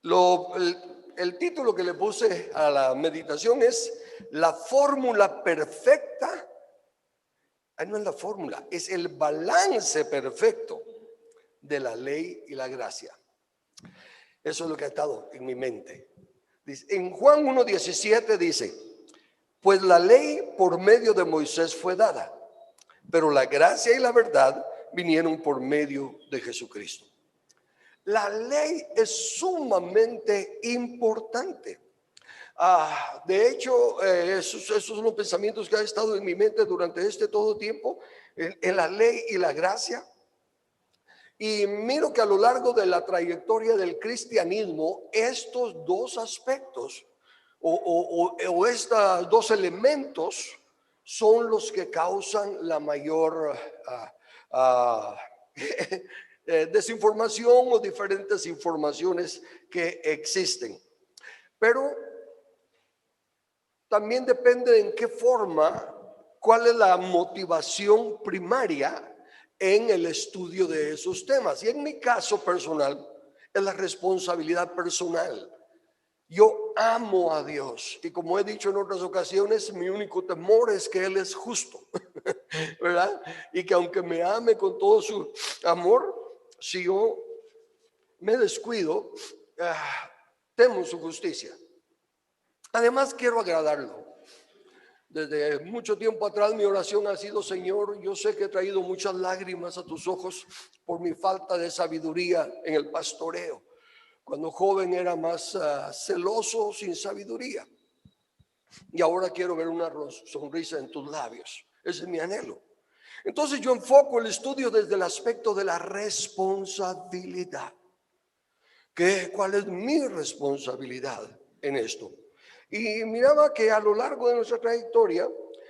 El título que le puse a la meditación es la fórmula perfecta. No es la fórmula, es el balance perfecto de la ley y la gracia. Eso es lo que ha estado en mi mente. En Juan 1:17 dice: pues la ley por medio de Moisés fue dada, pero la gracia y la verdad vinieron por medio de Jesucristo. La ley es sumamente importante. De hecho, esos son los pensamientos que han estado en mi mente durante todo tiempo, en la ley y la gracia. Y miro que a lo largo de la trayectoria del cristianismo, estos dos aspectos o estos dos elementos son los que causan la mayor desinformación o diferentes informaciones que existen. Pero también depende en qué forma, cuál es la motivación primaria en el estudio de esos temas. Y en mi caso personal, es la responsabilidad personal. Yo amo a Dios y, como he dicho en otras ocasiones, mi único temor es que Él es justo, ¿verdad? Y que aunque me ame con todo su amor, si yo me descuido, temo su justicia. Además, quiero agradarlo. Desde mucho tiempo atrás mi oración ha sido: Señor, yo sé que he traído muchas lágrimas a tus ojos por mi falta de sabiduría en el pastoreo. Cuando joven era más celoso, sin sabiduría. Y ahora quiero ver una sonrisa en tus labios. Ese es mi anhelo. Entonces yo enfoco el estudio desde el aspecto de la responsabilidad. ¿Cuál es mi responsabilidad en esto? Y miraba que a lo largo de nuestra trayectoria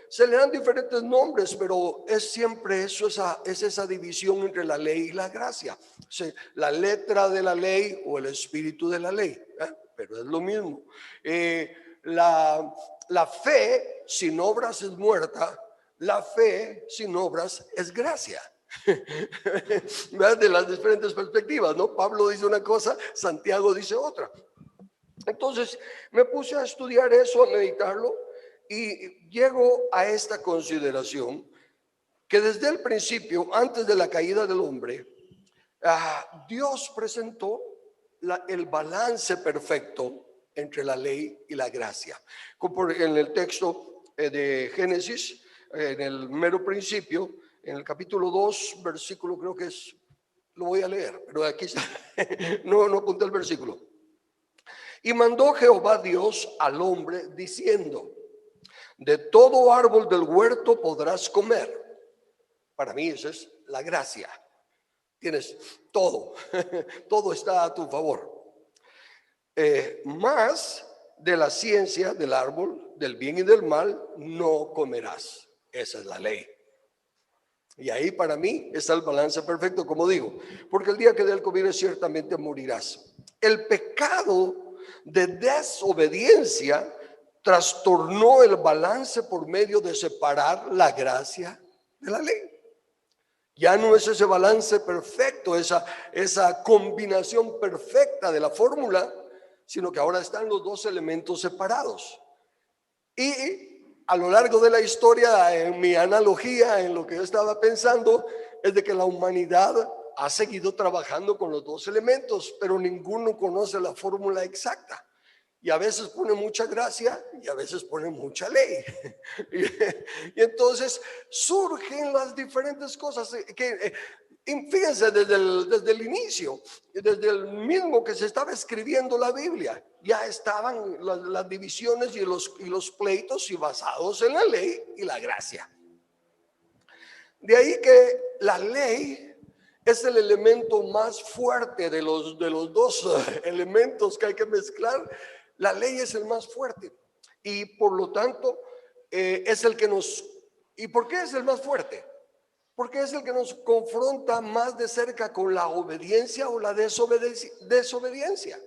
se le dan diferentes nombres, pero es siempre eso, es esa división entre la ley y la gracia. La letra de la ley o el espíritu de la ley, pero es lo mismo. La fe sin obras es muerta, la fe sin obras es gracia. De las diferentes perspectivas, ¿no? Pablo dice una cosa, Santiago dice otra. Entonces me puse a estudiar eso, a meditarlo, y llego a esta consideración: que desde el principio, antes de la caída del hombre, Dios presentó el balance perfecto entre la ley y la gracia. Como en el texto de Génesis, en el mero principio, en el capítulo 2, versículo, creo que es, lo voy a leer, pero aquí está, no apunté el versículo. Y mandó Jehová Dios al hombre diciendo: de todo árbol del huerto podrás comer. Para mí esa es la gracia. Tienes todo, todo está a tu favor. Más de la ciencia del árbol, del bien y del mal, no comerás. Esa es la ley. Y ahí para mí está el balance perfecto, como digo, porque el día que de él comieres ciertamente morirás. El pecado de desobediencia trastornó el balance por medio de separar la gracia de la ley. Ya no es ese balance perfecto, esa combinación perfecta de la fórmula, sino que ahora están los dos elementos separados. Y a lo largo de la historia, en mi analogía, en lo que yo estaba pensando, es de que la humanidad ha seguido trabajando con los dos elementos, pero ninguno conoce la fórmula exacta. Y a veces pone mucha gracia y a veces pone mucha ley. Y entonces surgen las diferentes cosas que, fíjense, desde el inicio, desde el mismo que se estaba escribiendo la Biblia, ya estaban las divisiones y los pleitos, y basados en la ley y la gracia. De ahí que la ley es el elemento más fuerte de los dos elementos que hay que mezclar. La ley es el más fuerte y por lo tanto es el que nos... ¿Y por qué es el más fuerte? Porque es el que nos confronta más de cerca con la obediencia o la desobediencia.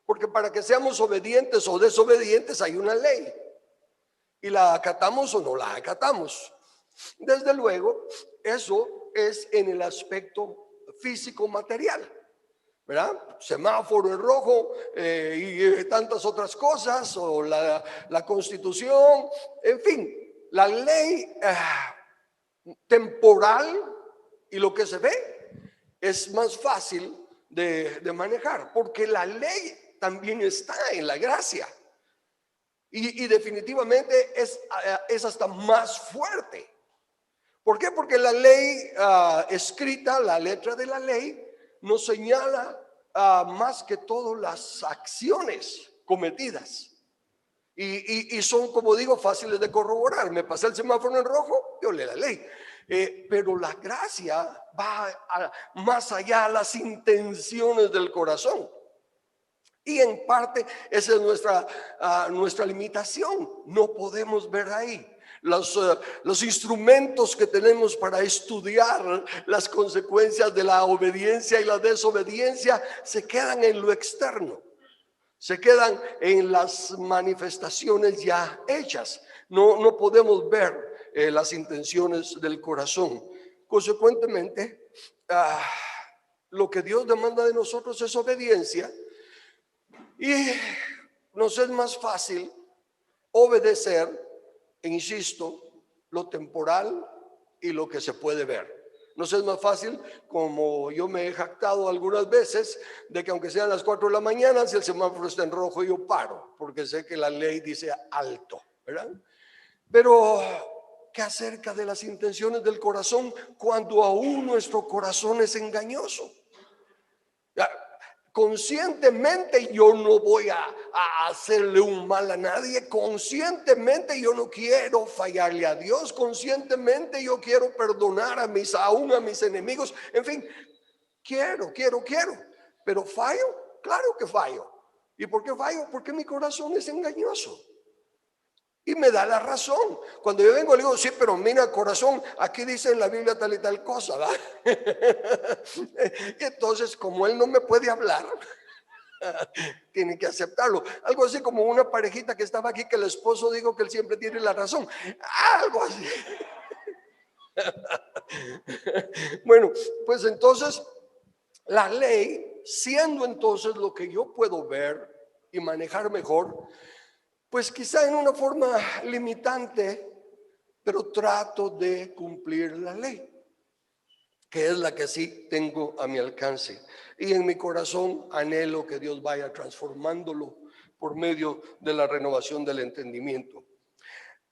Porque para que seamos obedientes o desobedientes hay una ley. Y la acatamos o no la acatamos. Desde luego, eso es en el aspecto físico material. ¿verdad? Semáforo en rojo y tantas otras cosas, o la Constitución, en fin, la ley temporal y lo que se ve es más fácil de manejar, porque la ley también está en la gracia y definitivamente es hasta más fuerte. ¿Por qué? Porque la ley escrita, la letra de la ley, nos señala más que todo las acciones cometidas. Y son, como digo, fáciles de corroborar. Me pasé el semáforo en rojo, violé la ley. Pero la gracia va más allá a las intenciones del corazón. Y en parte esa es nuestra limitación. No podemos ver ahí. Los instrumentos que tenemos para estudiar las consecuencias de la obediencia y la desobediencia se quedan en lo externo, se quedan en las manifestaciones ya hechas. No podemos ver las intenciones del corazón. Consecuentemente, lo que Dios demanda de nosotros es obediencia, y nos es más fácil obedecer, insisto, lo temporal y lo que se puede ver. Nos es más fácil, como yo me he jactado algunas veces, de que aunque sean las 4 de la mañana, si el semáforo está en rojo, yo paro, porque sé que la ley dice alto, ¿verdad? Pero, ¿qué acerca de las intenciones del corazón cuando aún nuestro corazón es engañoso? Conscientemente yo no voy a hacerle un mal a nadie. Conscientemente yo no quiero fallarle a Dios. Conscientemente yo quiero perdonar aún a mis enemigos. En fin, quiero. Pero fallo, claro que fallo. ¿Y por qué fallo? Porque mi corazón es engañoso. Y me da la razón. Cuando yo vengo le digo, sí, pero mira, corazón, aquí dice en la Biblia tal y tal cosa, ¿verdad? Y entonces, como él no me puede hablar, tiene que aceptarlo. Algo así como una parejita que estaba aquí, que el esposo dijo que él siempre tiene la razón. Algo así. Bueno, pues entonces, la ley, siendo entonces lo que yo puedo ver y manejar mejor, pues quizá en una forma limitante, pero trato de cumplir la ley, que es la que sí tengo a mi alcance. Y en mi corazón anhelo que Dios vaya transformándolo por medio de la renovación del entendimiento.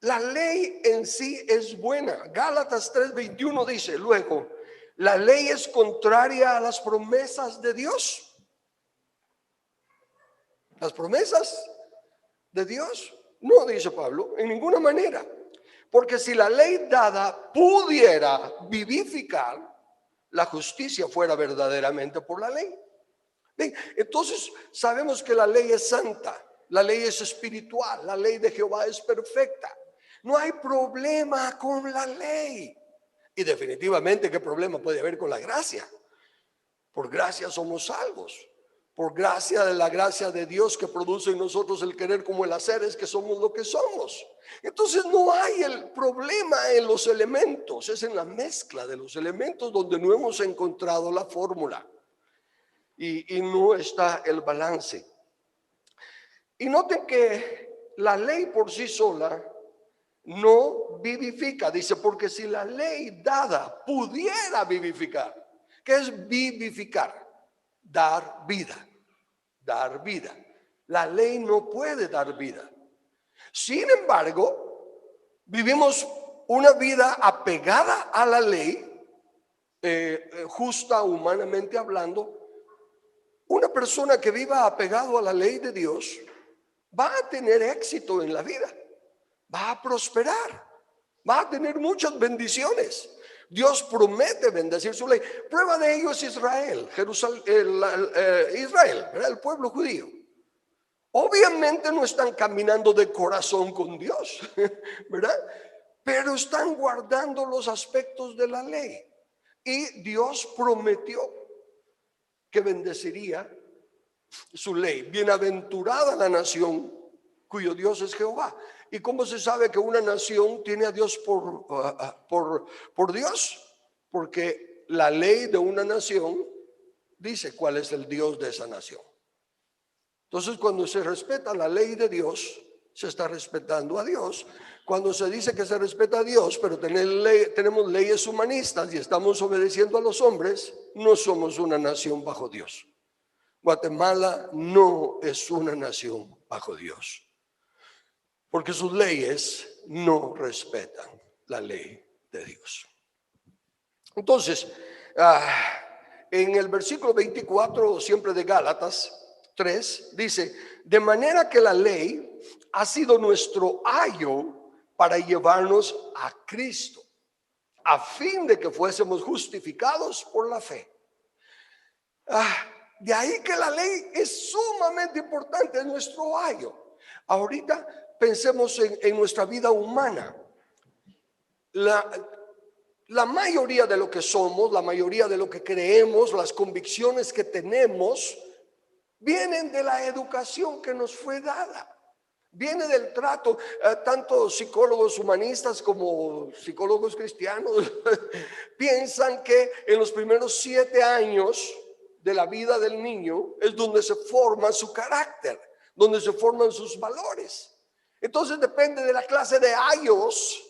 La ley en sí es buena. Gálatas 3:21 dice, luego, la ley es contraria a las promesas de Dios. Las promesas de Dios, no, dice Pablo, en ninguna manera. Porque si la ley dada pudiera vivificar, la justicia fuera verdaderamente por la ley. Bien, entonces sabemos que la ley es santa, la ley es espiritual, la ley de Jehová es perfecta. No hay problema con la ley. Y definitivamente, ¿qué problema puede haber con la gracia? Por gracia somos salvos. Por gracia de la gracia de Dios que produce en nosotros el querer como el hacer, es que somos lo que somos. Entonces no hay el problema en los elementos, es en la mezcla de los elementos donde no hemos encontrado la fórmula y no está el balance. Y noten que la ley por sí sola no vivifica, dice, porque si la ley dada pudiera vivificar. ¿Qué es vivificar? Dar vida, dar vida. La ley no puede dar vida. Sin embargo, vivimos una vida apegada a la ley, justa humanamente hablando. Una persona que viva apegado a la ley de Dios va a tener éxito en la vida, va a prosperar, va a tener muchas bendiciones. Dios promete bendecir su ley. Prueba de ello es Israel, Israel, ¿verdad? El pueblo judío. Obviamente no están caminando de corazón con Dios, ¿verdad? Pero están guardando los aspectos de la ley. Y Dios prometió que bendeciría su ley. Bienaventurada la nación cuyo Dios es Jehová. ¿Y cómo se sabe que una nación tiene a Dios por Dios? Porque la ley de una nación dice cuál es el Dios de esa nación. Entonces, cuando se respeta la ley de Dios, se está respetando a Dios. Cuando se dice que se respeta a Dios, pero tenemos leyes humanistas y estamos obedeciendo a los hombres, no somos una nación bajo Dios. Guatemala no es una nación bajo Dios, porque sus leyes no respetan la ley de Dios. Entonces, en el versículo 24, siempre de Gálatas 3, dice: de manera que la ley ha sido nuestro ayo para llevarnos a Cristo, a fin de que fuésemos justificados por la fe. De ahí que la ley es sumamente importante, es nuestro ayo. Ahorita pensemos en nuestra vida humana. La mayoría de lo que somos, la mayoría de lo que creemos, las convicciones que tenemos, vienen de la educación que nos fue dada. Viene del trato. Tanto psicólogos humanistas como psicólogos cristianos piensan que en los primeros 7 años de la vida del niño es donde se forma su carácter, donde se forman sus valores. Entonces depende de la clase de ayos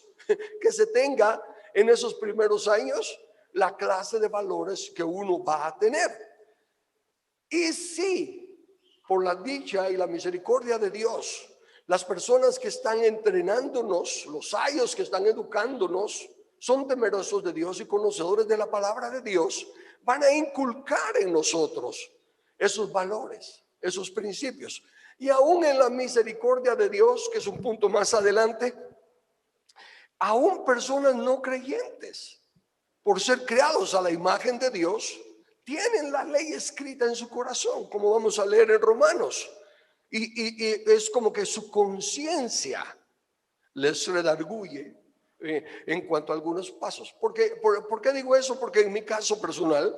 que se tenga en esos primeros años, la clase de valores que uno va a tener. Y sí, por la dicha y la misericordia de Dios, las personas que están entrenándonos, los ayos que están educándonos, son temerosos de Dios y conocedores de la palabra de Dios, van a inculcar en nosotros esos valores, esos principios. Y aún en la misericordia de Dios, que es un punto más adelante, aún personas no creyentes, por ser creados a la imagen de Dios, tienen la ley escrita en su corazón, como vamos a leer en Romanos. Y es como que su conciencia les redarguye en cuanto a algunos pasos. ¿Por qué digo eso? Porque en mi caso personal,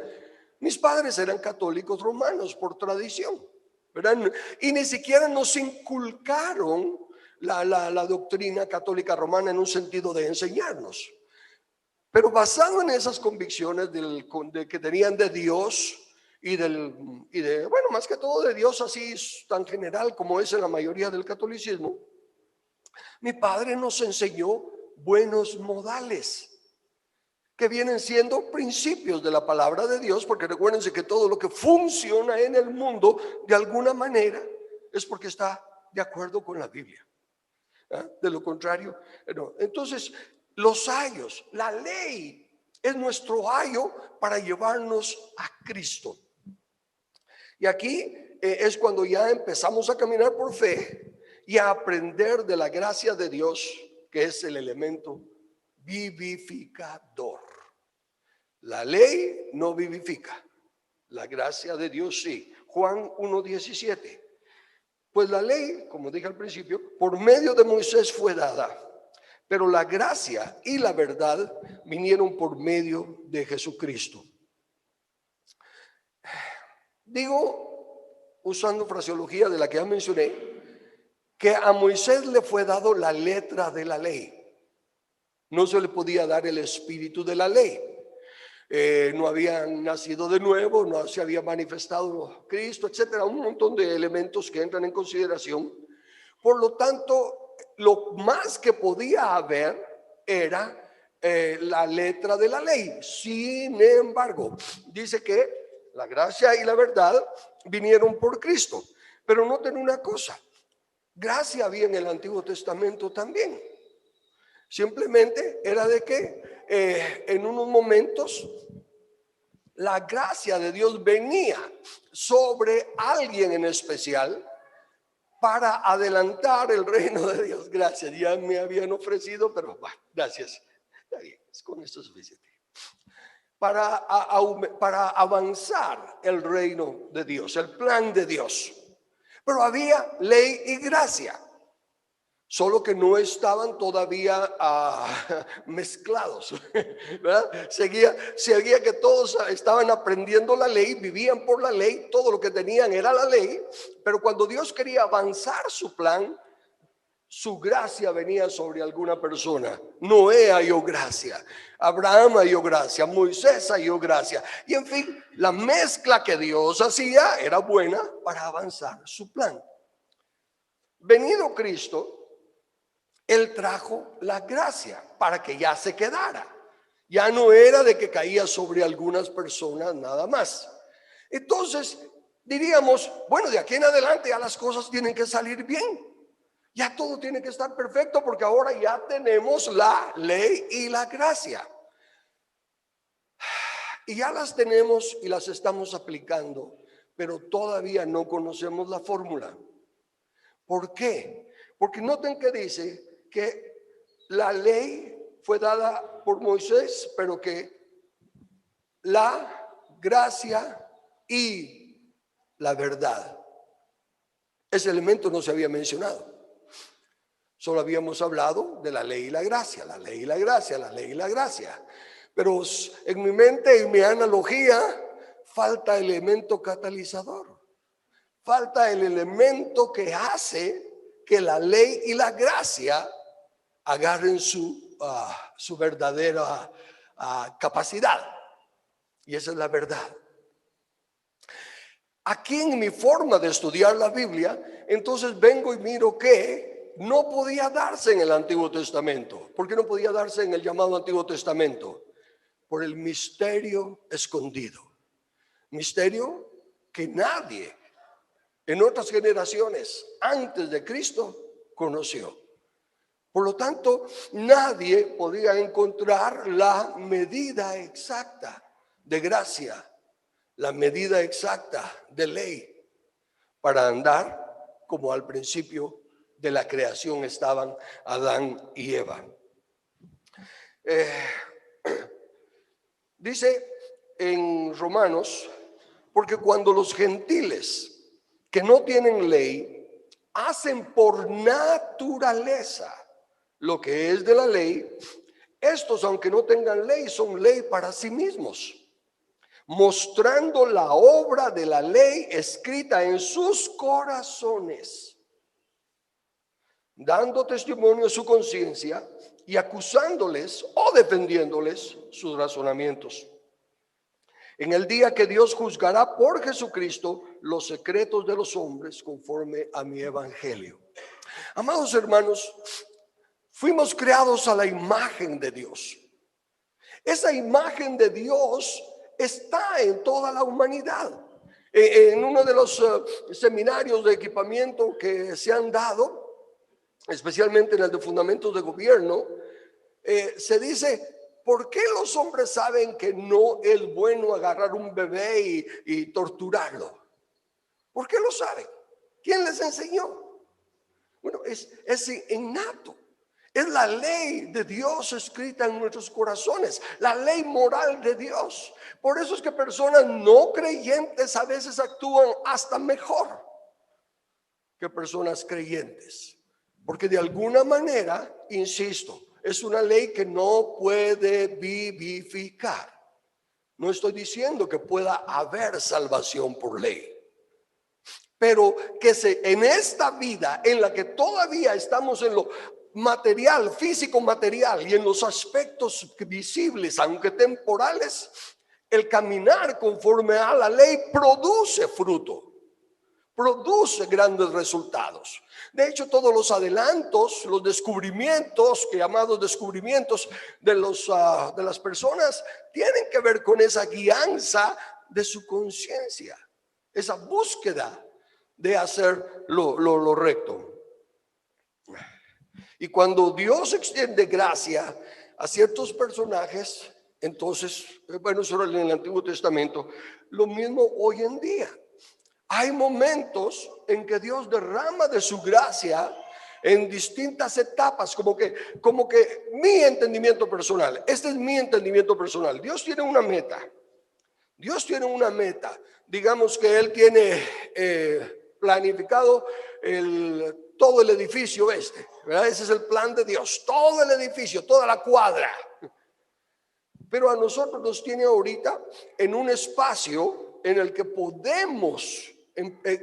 mis padres eran católicos romanos por tradición, ¿verdad? Y ni siquiera nos inculcaron la doctrina católica romana en un sentido de enseñarnos. Pero basado en esas convicciones de que tenían de Dios y bueno, más que todo de Dios así tan general como es en la mayoría del catolicismo, mi padre nos enseñó buenos modales, que vienen siendo principios de la palabra de Dios, porque recuérdense que todo lo que funciona en el mundo de alguna manera es porque está de acuerdo con la Biblia. De lo contrario, no. Entonces, los ayos, la ley es nuestro ayo para llevarnos a Cristo. Y aquí es cuando ya empezamos a caminar por fe y a aprender de la gracia de Dios, que es el elemento vivificador. La ley no vivifica, la gracia de Dios sí. Juan 1:17. Pues la ley, como dije al principio, por medio de Moisés fue dada, pero la gracia y la verdad vinieron por medio de Jesucristo. Digo, usando fraseología de la que ya mencioné, que a Moisés le fue dado la letra de la ley. No se le podía dar el espíritu de la ley. No habían nacido de nuevo, no se había manifestado Cristo, etcétera, un montón de elementos que entran en consideración. Por lo tanto, lo más que podía haber era la letra de la ley. Sin embargo, dice que la gracia y la verdad vinieron por Cristo. Pero noten una cosa, gracia había en el Antiguo Testamento también. Simplemente era de que en unos momentos la gracia de Dios venía sobre alguien en especial para adelantar el reino de Dios. Gracias, ya me habían ofrecido, pero bueno, gracias. Está bien, con esto es suficiente. Para avanzar el reino de Dios, el plan de Dios. Pero había ley y gracia, solo que no estaban todavía mezclados, ¿verdad? Seguía que todos estaban aprendiendo la ley, vivían por la ley, todo lo que tenían era la ley, pero cuando Dios quería avanzar su plan, su gracia venía sobre alguna persona. Noé halló gracia, Abraham halló gracia, Moisés halló gracia. Y en fin, la mezcla que Dios hacía era buena para avanzar su plan. Venido Cristo, Él trajo la gracia para que ya se quedara. Ya no era de que caía sobre algunas personas nada más. Entonces diríamos, bueno, de aquí en adelante ya las cosas tienen que salir bien. Ya todo tiene que estar perfecto porque ahora ya tenemos la ley y la gracia. Y ya las tenemos y las estamos aplicando, pero todavía no conocemos la fórmula. ¿Por qué? Porque noten que dice que la ley fue dada por Moisés, pero que la gracia y la verdad, ese elemento no se había mencionado. Solo habíamos hablado de la ley y la gracia, la ley y la gracia, la ley y la gracia. Pero en mi mente, en mi analogía, falta el elemento catalizador. Falta el elemento que hace que la ley y la gracia agarren su verdadera capacidad. Y esa es la verdad. Aquí en mi forma de estudiar la Biblia, entonces vengo y miro que no podía darse en el Antiguo Testamento. ¿Por qué no podía darse en el llamado Antiguo Testamento? Por el misterio escondido. Misterio que nadie en otras generaciones antes de Cristo conoció. Por lo tanto, nadie podía encontrar la medida exacta de gracia, la medida exacta de ley para andar como al principio de la creación estaban Adán y Eva. Dice en Romanos, porque cuando los gentiles que no tienen ley hacen por naturaleza lo que es de la ley, estos, aunque no tengan ley, son ley para sí mismos, mostrando la obra de la ley escrita en sus corazones, dando testimonio a su conciencia y acusándoles o defendiéndoles sus razonamientos. En el día que Dios juzgará por Jesucristo los secretos de los hombres conforme a mi evangelio. Amados hermanos, fuimos creados a la imagen de Dios. Esa imagen de Dios está en toda la humanidad. En uno de los seminarios de equipamiento que se han dado, especialmente en el de fundamentos de gobierno, se dice, ¿por qué los hombres saben que no es bueno agarrar un bebé y torturarlo? ¿Por qué lo saben? ¿Quién les enseñó? Bueno, es innato. Es la ley de Dios escrita en nuestros corazones, la ley moral de Dios. Por eso es que personas no creyentes a veces actúan hasta mejor que personas creyentes. Porque de alguna manera, insisto, es una ley que no puede vivificar. No estoy diciendo que pueda haber salvación por ley. Pero que en esta vida en la que todavía estamos en lo material, físico material y en los aspectos visibles, aunque temporales, el caminar conforme a la ley produce fruto, produce grandes resultados. De hecho, todos los adelantos, los descubrimientos, que llamados descubrimientos de las personas, tienen que ver con esa guianza de su conciencia, esa búsqueda de hacer lo recto. Y cuando Dios extiende gracia a ciertos personajes, entonces, bueno, eso era en el Antiguo Testamento, lo mismo hoy en día. Hay momentos en que Dios derrama de su gracia en distintas etapas, como que mi entendimiento personal, este es mi entendimiento personal. Dios tiene una meta. Dios tiene una meta. Digamos que Él tiene planificado todo el edificio ¿verdad? Ese es el plan de Dios, todo el edificio, toda la cuadra. Pero a nosotros nos tiene ahorita en un espacio en el que podemos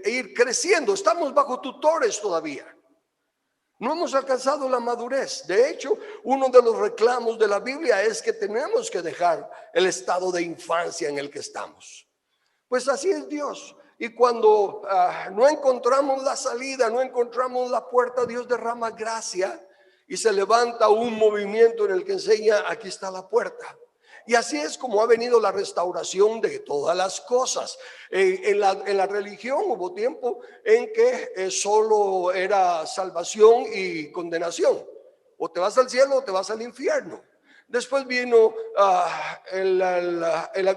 ir creciendo. Estamos bajo tutores todavía. No hemos alcanzado la madurez. De hecho, uno de los reclamos de la Biblia es que tenemos que dejar el estado de infancia en el que estamos. Pues así es Dios. Y cuando no encontramos la salida, no encontramos la puerta, Dios derrama gracia y se levanta un movimiento en el que enseña: aquí está la puerta. Y así es como ha venido la restauración de todas las cosas. En la religión hubo tiempo en que solo era salvación y condenación. O te vas al cielo o te vas al infierno. Después vino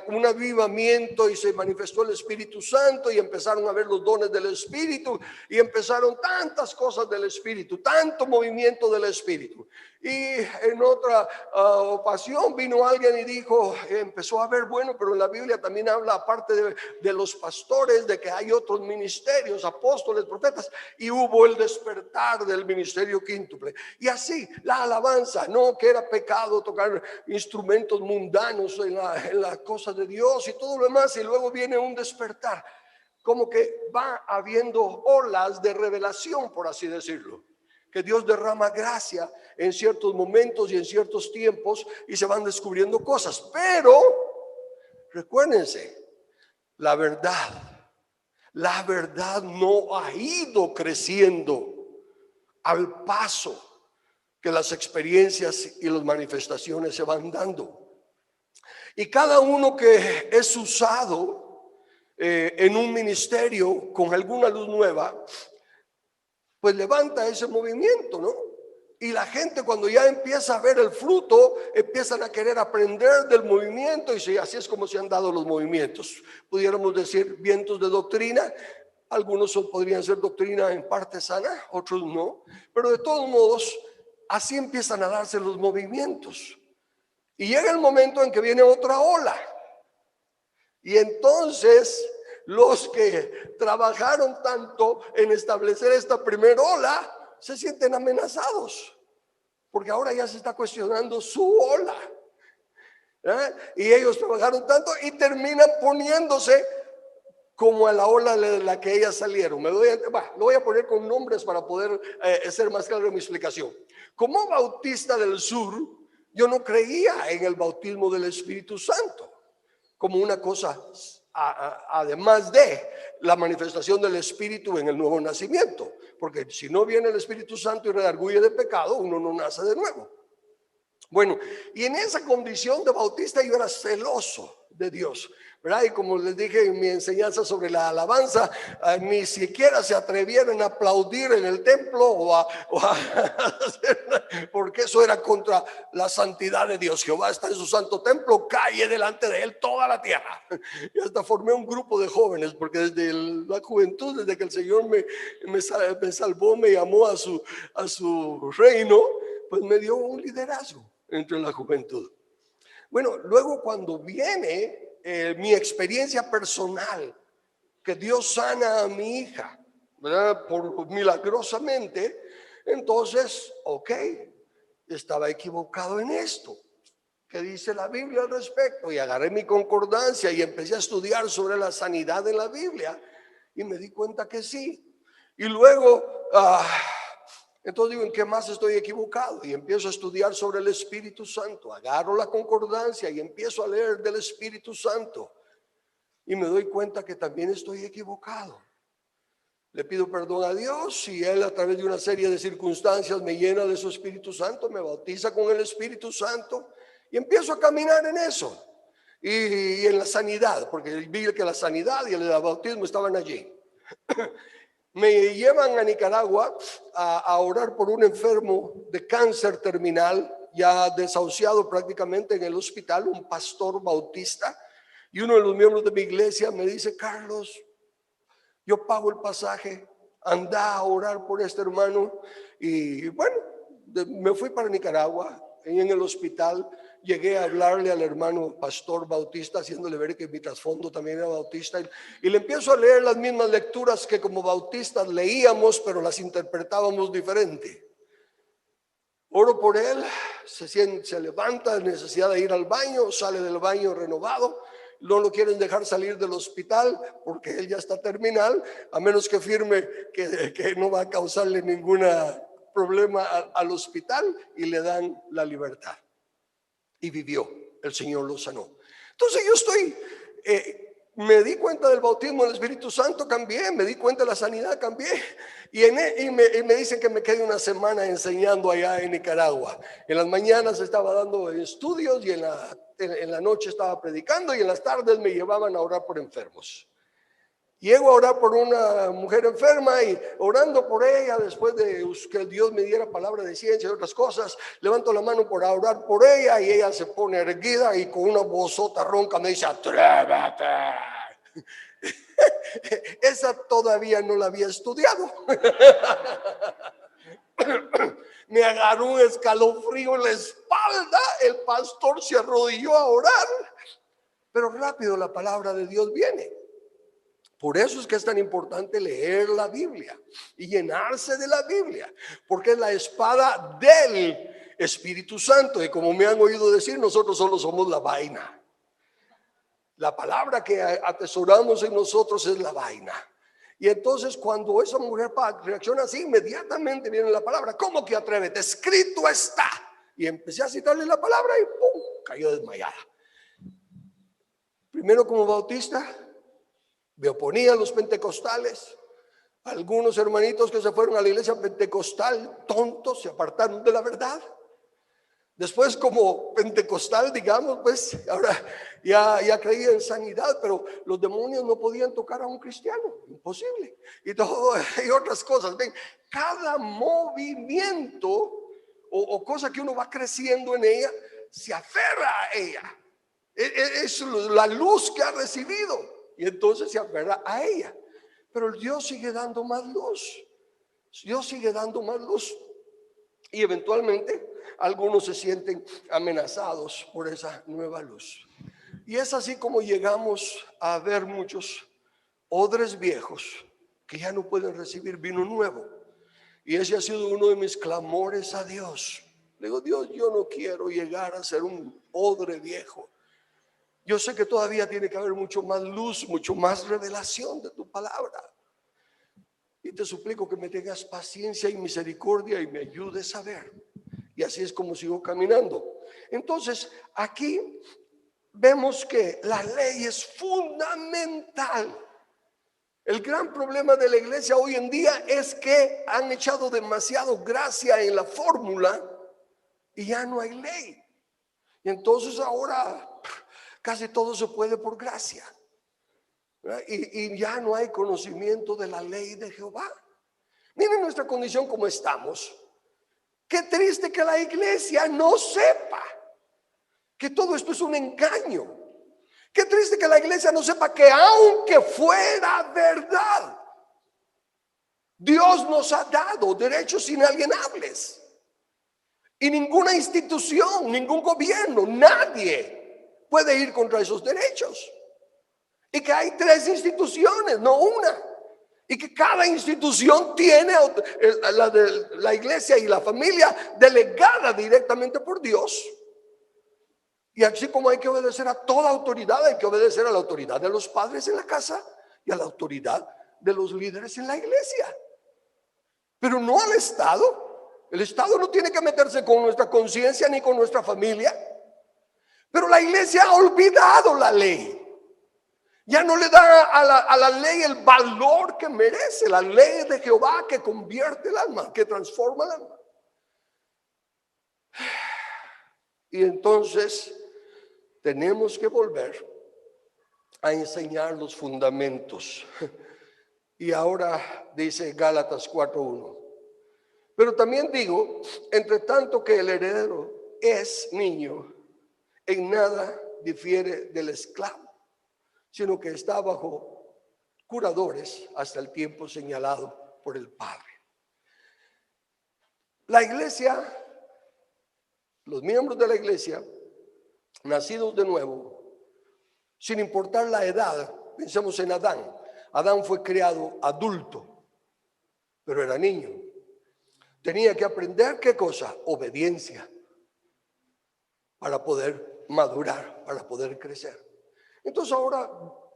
un avivamiento y se manifestó el Espíritu Santo y empezaron a ver los dones del Espíritu y empezaron tantas cosas del Espíritu, tanto movimiento del Espíritu. Y en otra ocasión vino alguien y dijo, empezó a ver, bueno, pero en la Biblia también habla, aparte de los pastores, de que hay otros ministerios, apóstoles, profetas, y hubo el despertar del ministerio quíntuple. Y así la alabanza, no que era pecado tocar instrumentos mundanos en la cosa de Dios y todo lo demás, y luego viene un despertar, como que va habiendo olas de revelación, por así decirlo, que Dios derrama gracia en ciertos momentos y en ciertos tiempos y se van descubriendo cosas. Pero recuérdense, la verdad no ha ido creciendo al paso que las experiencias y las manifestaciones se van dando. Y cada uno que es usado en un ministerio con alguna luz nueva, pues levanta ese movimiento, ¿no? Y la gente, cuando ya empieza a ver el fruto, empiezan a querer aprender del movimiento, y así es como se han dado los movimientos. Pudiéramos decir vientos de doctrina. Algunos podrían ser doctrina en parte sana, otros no, pero de todos modos así empiezan a darse los movimientos. Y llega el momento en que viene otra ola. Y entonces los que trabajaron tanto en establecer esta primera ola se sienten amenazados, porque ahora ya se está cuestionando su ola. Y ellos trabajaron tanto y terminan poniéndose como a la ola de la que ellas salieron. Lo voy a poner con nombres para poder ser más claro en mi explicación. Como bautista del sur, yo no creía en el bautismo del Espíritu Santo como una cosa además de la manifestación del Espíritu en el nuevo nacimiento, porque si no viene el Espíritu Santo y redarguye de pecado, uno no nace de nuevo. Bueno, y en esa condición de bautista yo era celoso de Dios, ¿verdad? Y como les dije en mi enseñanza sobre la alabanza, ni siquiera se atrevieron a aplaudir en el templo porque eso era contra la santidad de Dios. Jehová está en su santo templo, calle delante de él toda la tierra. Y hasta formé un grupo de jóvenes, porque desde la juventud, desde que el Señor me salvó, me llamó a su reino, pues me dio un liderazgo entre la juventud. Bueno, luego cuando viene mi experiencia personal, que Dios sana a mi hija, ¿verdad? Milagrosamente, entonces, estaba equivocado en esto. ¿Qué dice la Biblia al respecto? Y agarré mi concordancia y empecé a estudiar sobre la sanidad de la Biblia y me di cuenta que sí. Y luego entonces digo, ¿en qué más estoy equivocado? Y empiezo a estudiar sobre el Espíritu Santo. Agarro la concordancia y empiezo a leer del Espíritu Santo. Y me doy cuenta que también estoy equivocado. Le pido perdón a Dios y Él, a través de una serie de circunstancias, me llena de su Espíritu Santo, me bautiza con el Espíritu Santo y empiezo a caminar en eso. Y en la sanidad, porque vi que la sanidad y el bautismo estaban allí. Me llevan a Nicaragua a orar por un enfermo de cáncer terminal, ya desahuciado prácticamente en el hospital, un pastor bautista. Y uno de los miembros de mi iglesia me dice, Carlos, yo pago el pasaje, anda a orar por este hermano. Y bueno, me fui para Nicaragua. Y en el hospital llegué a hablarle al hermano pastor bautista, haciéndole ver que mi trasfondo también era bautista, y le empiezo a leer las mismas lecturas que como bautistas leíamos, pero las interpretábamos diferente. Oro por él, se levanta, necesidad de ir al baño, sale del baño renovado. No lo quieren dejar salir del hospital porque él ya está terminal, a menos que firme que no va a causarle ninguna problema al hospital y le dan la libertad. Y vivió, el Señor lo sanó. Entonces yo me di cuenta del bautismo del Espíritu Santo, cambié, me di cuenta de la sanidad, cambié. Y me dicen que me quedé una semana enseñando allá en Nicaragua. En las mañanas estaba dando estudios y en la noche estaba predicando, y en las tardes me llevaban a orar por enfermos. Llego a orar por una mujer enferma y orando por ella, después de que Dios me diera palabra de ciencia y otras cosas, levanto la mano para orar por ella y ella se pone erguida y con una vozota ronca me dice: atrévete. Esa todavía no la había estudiado. Me agarró un escalofrío en la espalda. El pastor se arrodilló a orar, pero rápido la palabra de Dios viene. Por eso es que es tan importante leer la Biblia y llenarse de la Biblia, porque es la espada del Espíritu Santo. Y como me han oído decir, nosotros solo somos la vaina. La palabra que atesoramos en nosotros es la vaina. Y entonces cuando esa mujer reacciona así, inmediatamente viene la palabra: ¿cómo que atrévete? Escrito está. Y empecé a citarle la palabra y ¡pum!, cayó desmayada. Primero como bautista me oponía a los pentecostales. Algunos hermanitos que se fueron a la iglesia pentecostal, tontos, se apartaron de la verdad. Después como pentecostal, digamos, pues ahora ya creía en sanidad, pero los demonios no podían tocar a un cristiano, imposible. Y otras cosas. Ven, cada movimiento o cosa que uno va creciendo en ella, se aferra a ella. Es la luz que ha recibido. Y entonces se aferra a ella. Pero Dios sigue dando más luz. Dios sigue dando más luz. Y eventualmente algunos se sienten amenazados por esa nueva luz. Y es así como llegamos a ver muchos odres viejos que ya no pueden recibir vino nuevo. Y ese ha sido uno de mis clamores a Dios. Le digo: Dios, yo no quiero llegar a ser un odre viejo. Yo sé que todavía tiene que haber mucho más luz, mucho más revelación de tu palabra. Y te suplico que me tengas paciencia y misericordia y me ayudes a ver. Y así es como sigo caminando. Entonces, aquí vemos que la ley es fundamental. El gran problema de la iglesia hoy en día es que han echado demasiado gracia en la fórmula y ya no hay ley. Y entonces ahora casi todo se puede por gracia. Y ya no hay conocimiento de la ley de Jehová. Miren nuestra condición como estamos. Qué triste que la iglesia no sepa que todo esto es un engaño. Qué triste que la iglesia no sepa que aunque fuera verdad, Dios nos ha dado derechos inalienables. Y ninguna institución, ningún gobierno, nadie puede ir contra esos derechos. Y que hay 3 instituciones, no una. Y que cada institución tiene la iglesia y la familia delegada directamente por Dios. Y así como hay que obedecer a toda autoridad, hay que obedecer a la autoridad de los padres en la casa y a la autoridad de los líderes en la iglesia. Pero no al Estado. El Estado no tiene que meterse con nuestra conciencia ni con nuestra familia. Pero la iglesia ha olvidado la ley. Ya no le da a la ley el valor que merece. La ley de Jehová que convierte el alma, que transforma el alma. Y entonces tenemos que volver a enseñar los fundamentos. Y ahora dice Gálatas 4:1. Pero también digo, entre tanto que el heredero es niño, en nada difiere del esclavo, sino que está bajo curadores hasta el tiempo señalado por el Padre. La iglesia, los miembros de la iglesia, nacidos de nuevo, sin importar la edad, pensemos en Adán. Adán fue creado adulto, pero era niño. Tenía que aprender, ¿qué cosa? Obediencia, para poder madurar, para poder crecer. Entonces ahora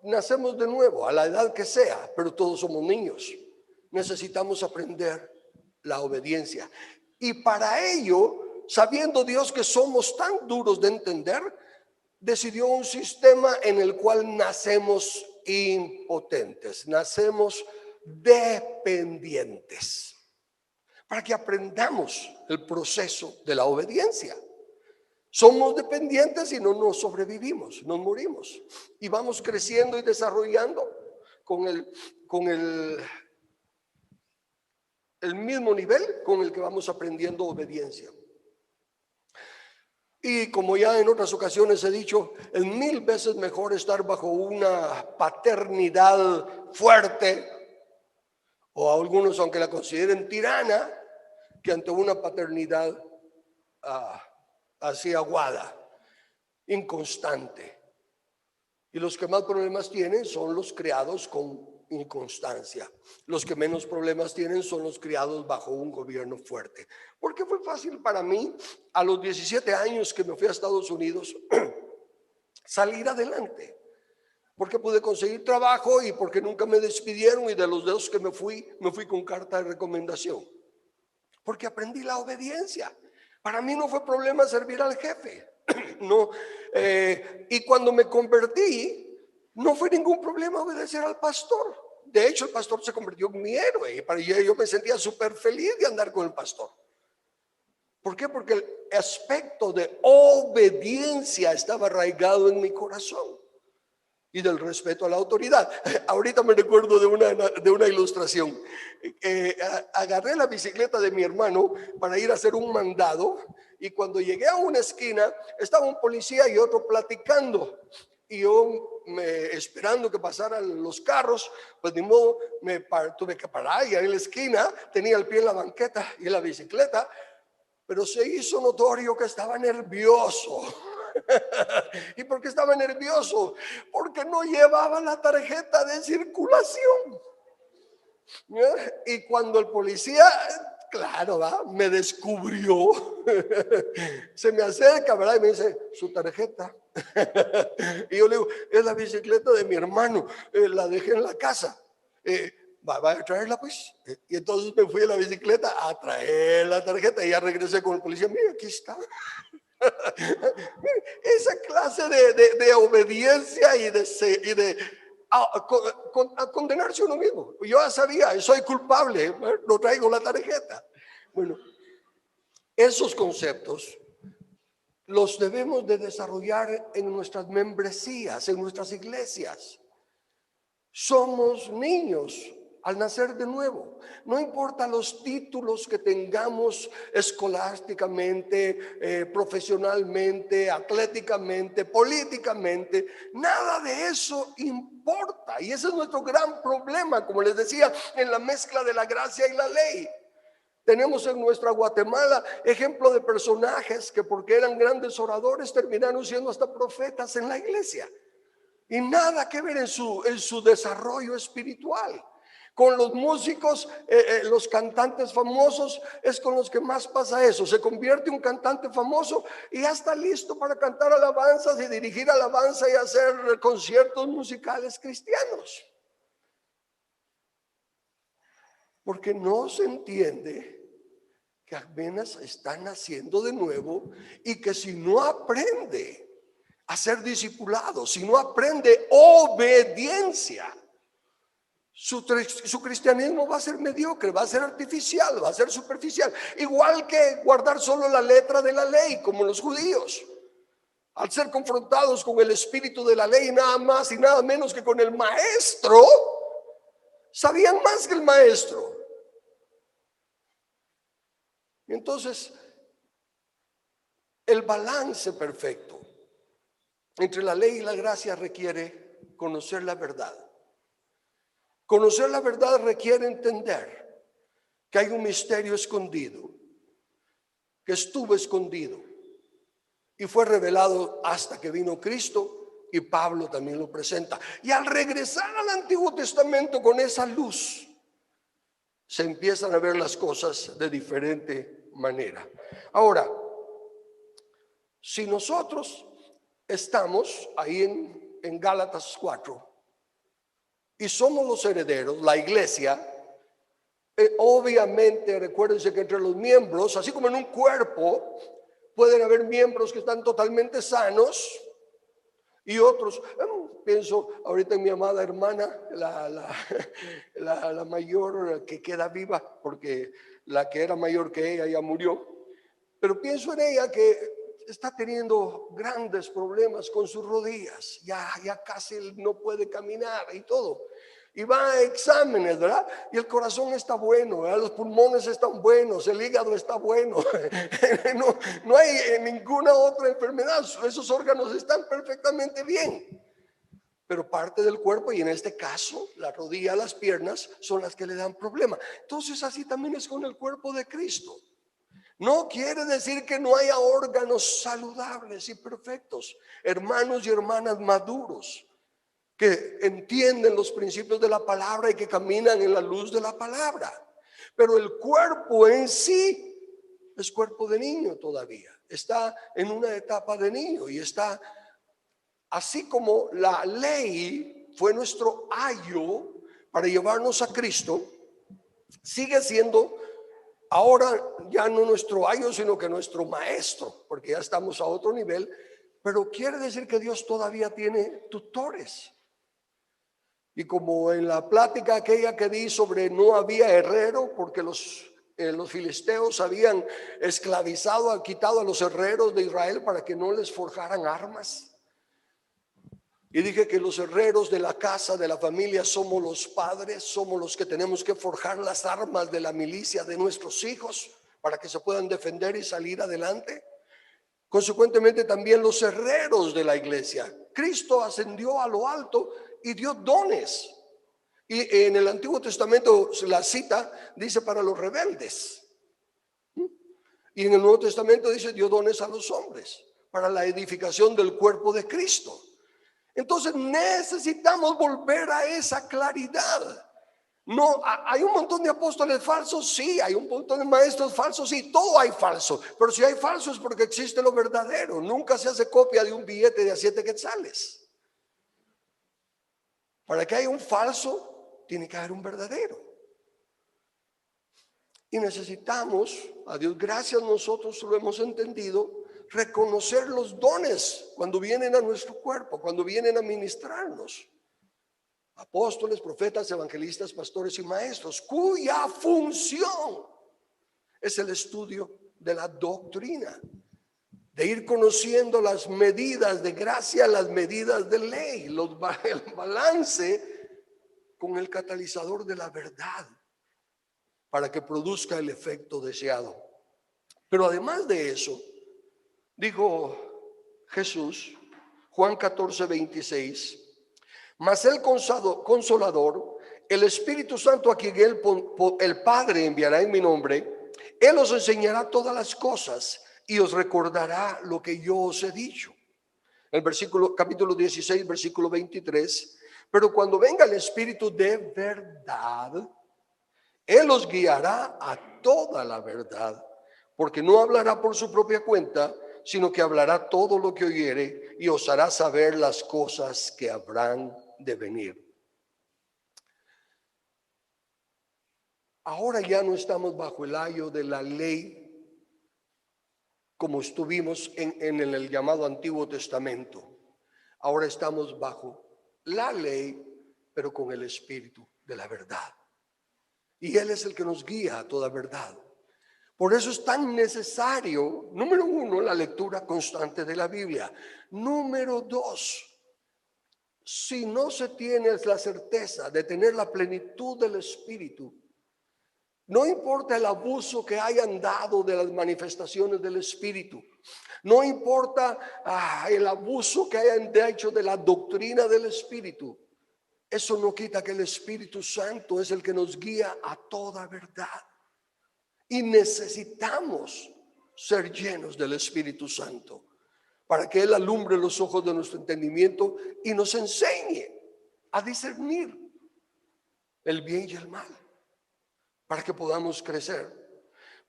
nacemos de nuevo, a la edad que sea, pero todos somos niños. Necesitamos aprender la obediencia. Y para ello, sabiendo Dios que somos tan duros de entender, decidió un sistema en el cual nacemos impotentes, nacemos dependientes, para que aprendamos el proceso de la obediencia. Somos dependientes y no nos sobrevivimos, nos morimos y vamos creciendo y desarrollando con el mismo nivel con el que vamos aprendiendo obediencia. Y como ya en otras ocasiones he dicho, es 1000 veces mejor estar bajo una paternidad fuerte, o a algunos aunque la consideren tirana, que ante una paternidad así aguada, inconstante. Y los que más problemas tienen son los criados con inconstancia. Los que menos problemas tienen son los criados bajo un gobierno fuerte. Porque fue fácil para mí, a los 17 años que me fui a Estados Unidos, salir adelante. Porque pude conseguir trabajo y porque nunca me despidieron, y de los dos que me fui con carta de recomendación. Porque aprendí la obediencia. Para mí no fue problema servir al jefe. No, y cuando me convertí, no fue ningún problema obedecer al pastor. De hecho, el pastor se convirtió en mi héroe y yo me sentía súper feliz de andar con el pastor. ¿Por qué? Porque el aspecto de obediencia estaba arraigado en mi corazón y del respeto a la autoridad. Ahorita me recuerdo de una ilustración. Agarré la bicicleta de mi hermano para ir a hacer un mandado, y cuando llegué a una esquina estaba un policía y otro platicando, y yo esperando que pasaran los carros, pues de modo tuve que parar, y ahí en la esquina tenía el pie en la banqueta y en la bicicleta, pero se hizo notorio que estaba nervioso. ¿Y por qué estaba nervioso? Porque no llevaba la tarjeta de circulación. Y cuando el policía, claro, me descubrió, se me acerca, ¿verdad? Y me dice, su tarjeta. Y yo le digo, es la bicicleta de mi hermano, la dejé en la casa. Va a traerla, pues. Y entonces me fui a la bicicleta a traer la tarjeta y ya regresé con el policía. Mira, aquí está. Esa clase de obediencia y de condenarse a uno mismo. Yo ya sabía, soy culpable, no traigo la tarjeta. Bueno, esos conceptos los debemos de desarrollar en nuestras membresías, en nuestras iglesias. Somos niños al nacer de nuevo. No importa los títulos que tengamos escolásticamente, profesionalmente, atléticamente, políticamente, nada de eso importa. Y ese es nuestro gran problema, como les decía, en la mezcla de la gracia y la ley. Tenemos en nuestra Guatemala ejemplo de personajes que, porque eran grandes oradores, terminaron siendo hasta profetas en la iglesia. Y nada que ver en su desarrollo espiritual. Con los músicos, los cantantes famosos, es con los que más pasa eso. Se convierte un cantante famoso y ya está listo para cantar alabanzas y dirigir alabanza y hacer conciertos musicales cristianos. Porque no se entiende que apenas está naciendo de nuevo y que si no aprende a ser discipulado, si no aprende obediencia, su cristianismo va a ser mediocre, va a ser artificial, va a ser superficial. Igual que guardar solo la letra de la ley, como los judíos. Al ser confrontados con el espíritu de la ley, nada más y nada menos que con el maestro, sabían más que el maestro. Entonces, el balance perfecto entre la ley y la gracia requiere conocer la verdad. Conocer la verdad requiere entender que hay un misterio escondido, que estuvo escondido y fue revelado hasta que vino Cristo, y Pablo también lo presenta. Y al regresar al Antiguo Testamento con esa luz, se empiezan a ver las cosas de diferente manera. Ahora, si nosotros estamos ahí en Gálatas 4 y somos los herederos, la iglesia, Obviamente, recuérdense que entre los miembros, así como en un cuerpo, pueden haber miembros que están totalmente sanos y otros. Pienso ahorita en mi amada hermana, la mayor que queda viva, porque la que era mayor que ella ya murió. Pero pienso en ella que está teniendo grandes problemas con sus rodillas. Ya casi no puede caminar y todo. Y va a exámenes, ¿verdad? Y el corazón está bueno, ¿verdad? Los pulmones están buenos, el hígado está bueno. No hay ninguna otra enfermedad. Esos órganos están perfectamente bien. Pero parte del cuerpo, y en este caso la rodilla, las piernas, son las que le dan problema. Entonces así también es con el cuerpo de Cristo. No quiere decir que no haya órganos saludables y perfectos, hermanos y hermanas maduros, que entienden los principios de la palabra y que caminan en la luz de la palabra. Pero el cuerpo en sí es cuerpo de niño todavía. Está en una etapa de niño y está, así como la ley fue nuestro ayo para llevarnos a Cristo, sigue siendo ahora ya no nuestro ayo, sino que nuestro maestro, porque ya estamos a otro nivel. Pero quiere decir que Dios todavía tiene tutores. Y como en la plática aquella que di sobre no había herrero, porque los filisteos habían esclavizado, quitado a los herreros de Israel para que no les forjaran armas. Y dije que los herreros de la casa, de la familia, somos los padres, somos los que tenemos que forjar las armas de la milicia de nuestros hijos para que se puedan defender y salir adelante. Consecuentemente también los herreros de la iglesia. Cristo ascendió a lo alto y dio dones. Y en el Antiguo Testamento la cita dice para los rebeldes. Y en el Nuevo Testamento dice dio dones a los hombres para la edificación del cuerpo de Cristo. Entonces necesitamos volver a esa claridad. No, hay un montón de apóstoles falsos, sí, hay un montón de maestros falsos, sí, todo hay falso. Pero si hay falso es porque existe lo verdadero. Nunca se hace copia de un billete de a 7 quetzales. Para que haya un falso, tiene que haber un verdadero. Y necesitamos, a Dios gracias, nosotros lo hemos entendido, reconocer los dones cuando vienen a nuestro cuerpo, cuando vienen a ministrarnos. Apóstoles, profetas, evangelistas, pastores y maestros, cuya función es el estudio de la doctrina, de ir conociendo las medidas de gracia, las medidas de ley, el balance con el catalizador de la verdad para que produzca el efecto deseado. Pero además de eso, dijo Jesús, Juan 14:26, mas el Consolador, el Espíritu Santo, a quien el Padre enviará en mi nombre, Él os enseñará todas las cosas y os recordará lo que yo os he dicho. El capítulo 16, versículo 23, pero cuando venga el Espíritu de verdad, Él os guiará a toda la verdad, porque no hablará por su propia cuenta, sino que hablará todo lo que oyere y os hará saber las cosas que habrán de venir. Ahora ya no estamos bajo el ayo de la ley como estuvimos en el llamado Antiguo Testamento. Ahora estamos bajo la ley, pero con el Espíritu de la verdad. Y Él es el que nos guía a toda verdad. Por eso es tan necesario, número uno, la lectura constante de la Biblia. Número dos, si no se tiene la certeza de tener la plenitud del Espíritu, no importa el abuso que hayan dado de las manifestaciones del Espíritu, no importa el abuso que hayan hecho de la doctrina del Espíritu, eso no quita que el Espíritu Santo es el que nos guía a toda verdad. Y necesitamos ser llenos del Espíritu Santo para que Él alumbre los ojos de nuestro entendimiento y nos enseñe a discernir el bien y el mal, para que podamos crecer,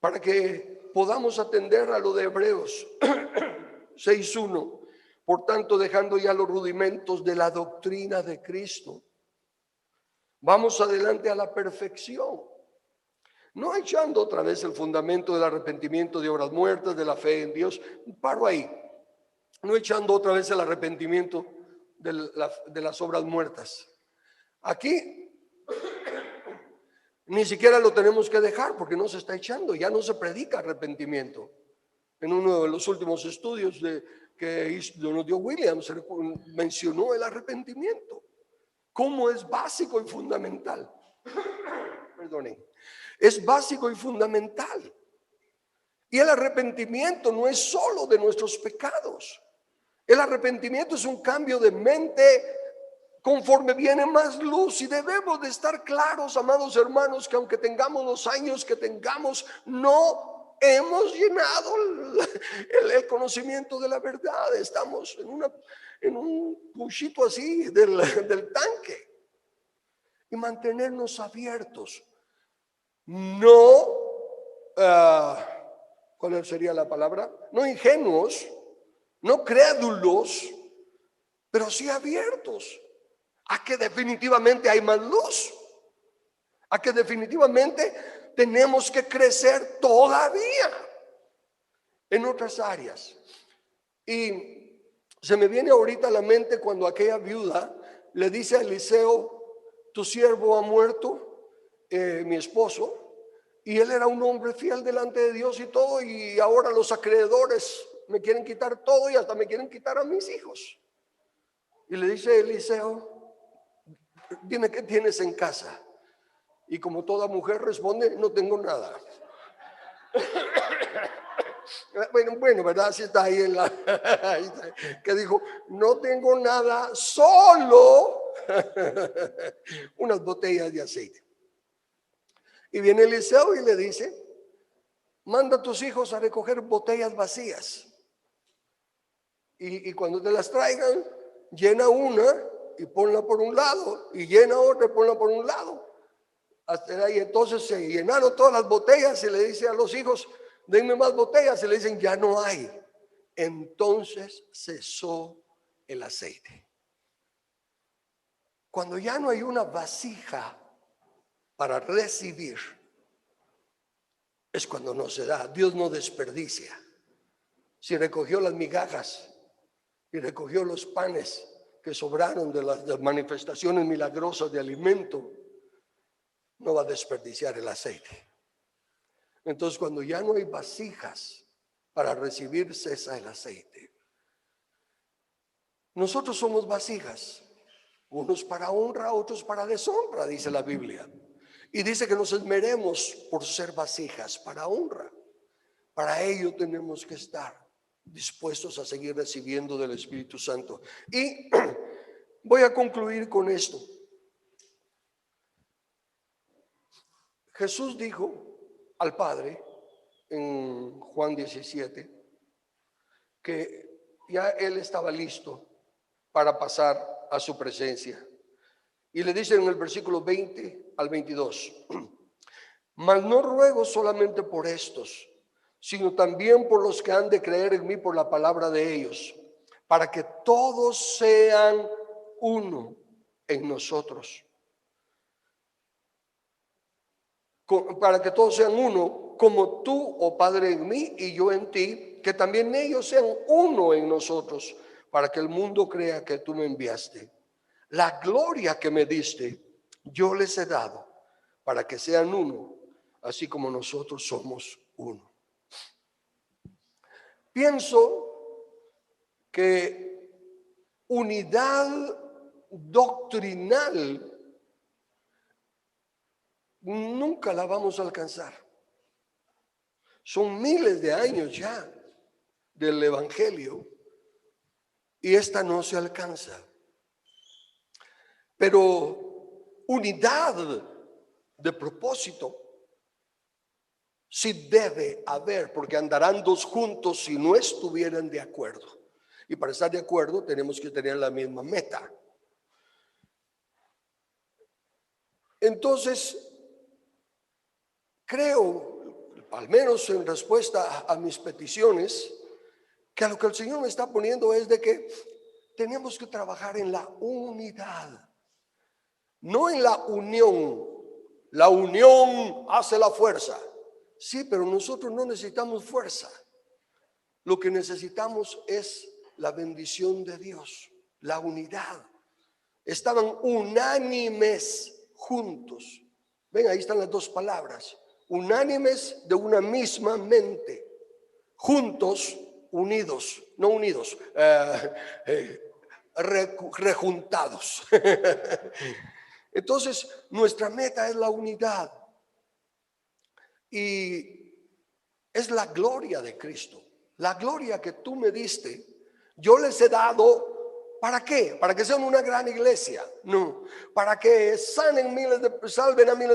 para que podamos atender a lo de Hebreos 6:1. Por tanto, dejando ya los rudimentos de la doctrina de Cristo, vamos adelante a la perfección, No echando otra vez el fundamento del arrepentimiento de obras muertas, de la fe en Dios. Paro ahí. No echando otra vez el arrepentimiento de las obras muertas. Aquí ni siquiera lo tenemos que dejar porque no se está echando, ya no se predica arrepentimiento. En uno de los últimos estudios que nos dio Williams, mencionó el arrepentimiento, cómo es básico y fundamental. Perdonen, es básico y fundamental. Y el arrepentimiento no es solo de nuestros pecados. El arrepentimiento es un cambio de mente conforme viene más luz, y debemos de estar claros, amados hermanos, que aunque tengamos los años que tengamos, no hemos llenado el conocimiento de la verdad. Estamos en un puchito así del tanque. Y mantenernos abiertos, no, ¿cuál sería la palabra? No ingenuos, no crédulos, pero sí abiertos a que definitivamente hay más luz, a que definitivamente tenemos que crecer todavía en otras áreas. Y se me viene ahorita a la mente cuando aquella viuda le dice a Eliseo: tu siervo ha muerto, mi esposo, y él era un hombre fiel delante de Dios y todo, y ahora los acreedores me quieren quitar todo y hasta me quieren quitar a mis hijos. Y le dice Eliseo: dime qué tienes en casa. Y como toda mujer responde: no tengo nada. Bueno, ¿verdad? Así está ahí en la que dijo: no tengo nada, solo unas botellas de aceite. Y viene Eliseo y le dice: manda a tus hijos a recoger botellas vacías, y cuando te las traigan, llena una y ponla por un lado, y llena otra y ponla por un lado. Hasta ahí entonces se llenaron todas las botellas, y le dice a los hijos: denme más botellas, y le dicen: ya no hay. Entonces cesó el aceite. Cuando ya no hay una vasija para recibir, es cuando no se da. Dios no desperdicia. Si recogió las migajas y recogió los panes que sobraron de las manifestaciones milagrosas de alimento, no va a desperdiciar el aceite. Entonces, cuando ya no hay vasijas para recibir, cesa el aceite. Nosotros somos vasijas, unos para honra, otros para deshonra, dice la Biblia. Y dice que nos esmeremos por ser vasijas para honra. Para ello tenemos que estar dispuestos a seguir recibiendo del Espíritu Santo. Y voy a concluir con esto. Jesús dijo al Padre en Juan 17 que ya Él estaba listo para pasar a su presencia. Y le dice en el versículo 20 al 22: mas no ruego solamente por estos, sino también por los que han de creer en mí por la palabra de ellos, para que todos sean uno en nosotros. Para que todos sean uno, como tú, oh Padre, en mí y yo en ti, que también ellos sean uno en nosotros, para que el mundo crea que tú me enviaste. La gloria que me diste, yo les he dado, para que sean uno, así como nosotros somos uno. Pienso que unidad doctrinal nunca la vamos a alcanzar. Son miles de años ya del Evangelio y esta no se alcanza. Pero unidad de propósito sí debe haber, porque andarán dos juntos si no estuvieran de acuerdo. Y para estar de acuerdo tenemos que tener la misma meta. Entonces, creo, al menos en respuesta a mis peticiones, que a lo que el Señor me está poniendo es de que tenemos que trabajar en la unidad, no en la unión. la unión hace la fuerza. Sí, pero nosotros no necesitamos fuerza. Lo que necesitamos es la bendición de Dios, la unidad. Estaban unánimes juntos. Ven, ahí están las dos palabras. Unánimes de una misma mente. Juntos, unidos, no unidos, rejuntados. Entonces, nuestra meta es la unidad. Y es la gloria de Cristo. La gloria que tú me diste, yo les he dado. ¿Para qué? ¿Para que sean una gran iglesia? No. ¿Para que salven a miles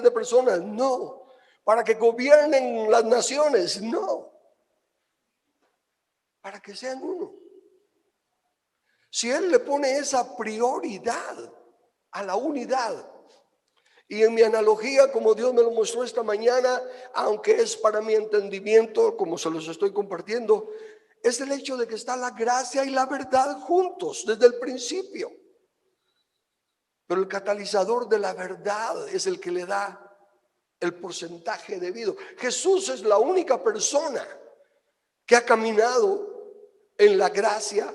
de personas? No. ¿Para que gobiernen las naciones? No. Para que sean uno. Si Él le pone esa prioridad a la unidad, y en mi analogía, como Dios me lo mostró esta mañana, aunque es para mi entendimiento, como se los estoy compartiendo, es el hecho de que está la gracia y la verdad juntos desde el principio. Pero el catalizador de la verdad es el que le da el porcentaje debido. Jesús es la única persona que ha caminado en la gracia,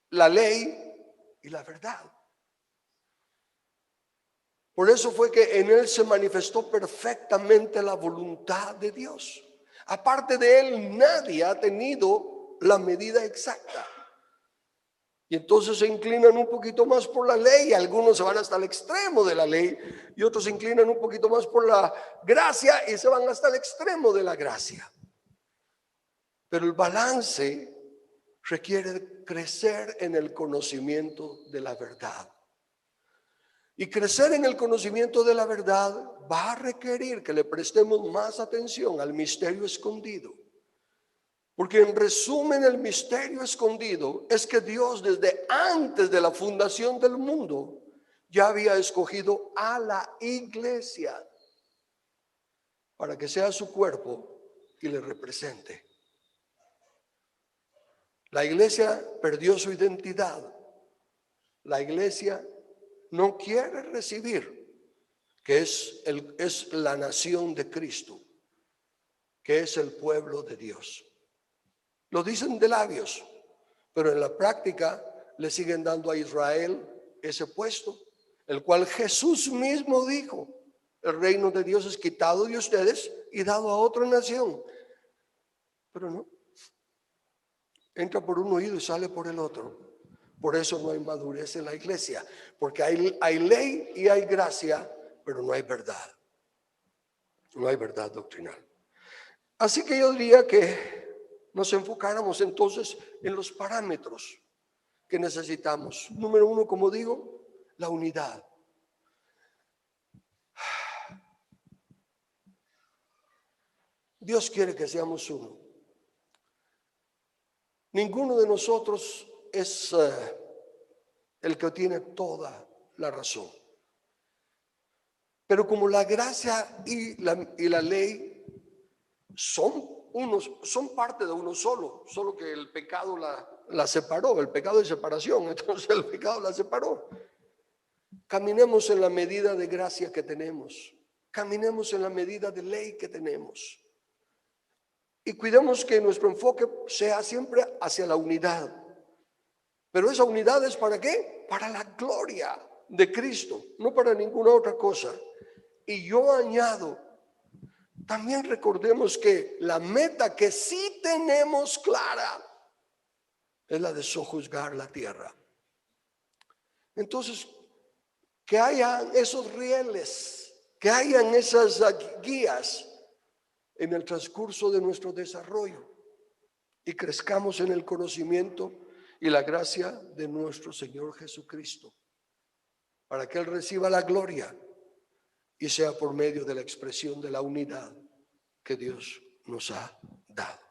la ley y la verdad. Por eso fue que en Él se manifestó perfectamente la voluntad de Dios. Aparte de Él, nadie ha tenido la medida exacta. Y entonces se inclinan un poquito más por la ley. Algunos se van hasta el extremo de la ley y otros se inclinan un poquito más por la gracia y se van hasta el extremo de la gracia. Pero el balance requiere crecer en el conocimiento de la verdad. Y crecer en el conocimiento de la verdad va a requerir que le prestemos más atención al misterio escondido. Porque en resumen, el misterio escondido es que Dios desde antes de la fundación del mundo ya había escogido a la iglesia para que sea su cuerpo y le represente. La iglesia perdió su identidad. La iglesia no quiere recibir que es la nación de Cristo, que es el pueblo de Dios. Lo dicen de labios, pero en la práctica le siguen dando a Israel ese puesto, el cual Jesús mismo dijo: el reino de Dios es quitado de ustedes y dado a otra nación. Pero no, entra por un oído y sale por el otro. Por eso no hay madurez en la iglesia, porque hay ley y hay gracia, pero no hay verdad. No hay verdad doctrinal. Así que yo diría que nos enfocáramos entonces en los parámetros que necesitamos. Número uno, como digo, la unidad. Dios quiere que seamos uno. Ninguno de nosotros es el que tiene toda la razón. Pero como la gracia y la ley son parte de uno solo que el pecado la separó, el pecado de separación, entonces el pecado la separó. Caminemos en la medida de gracia que tenemos, caminemos en la medida de ley que tenemos y cuidemos que nuestro enfoque sea siempre hacia la unidad. Pero esa unidad es ¿para qué? Para la gloria de Cristo, no para ninguna otra cosa. Y yo añado, también recordemos que la meta que sí tenemos clara es la de sojuzgar la tierra. Entonces, que hayan esos rieles, que hayan esas guías en el transcurso de nuestro desarrollo y crezcamos en el conocimiento y la gracia de nuestro Señor Jesucristo, para que Él reciba la gloria y sea por medio de la expresión de la unidad que Dios nos ha dado.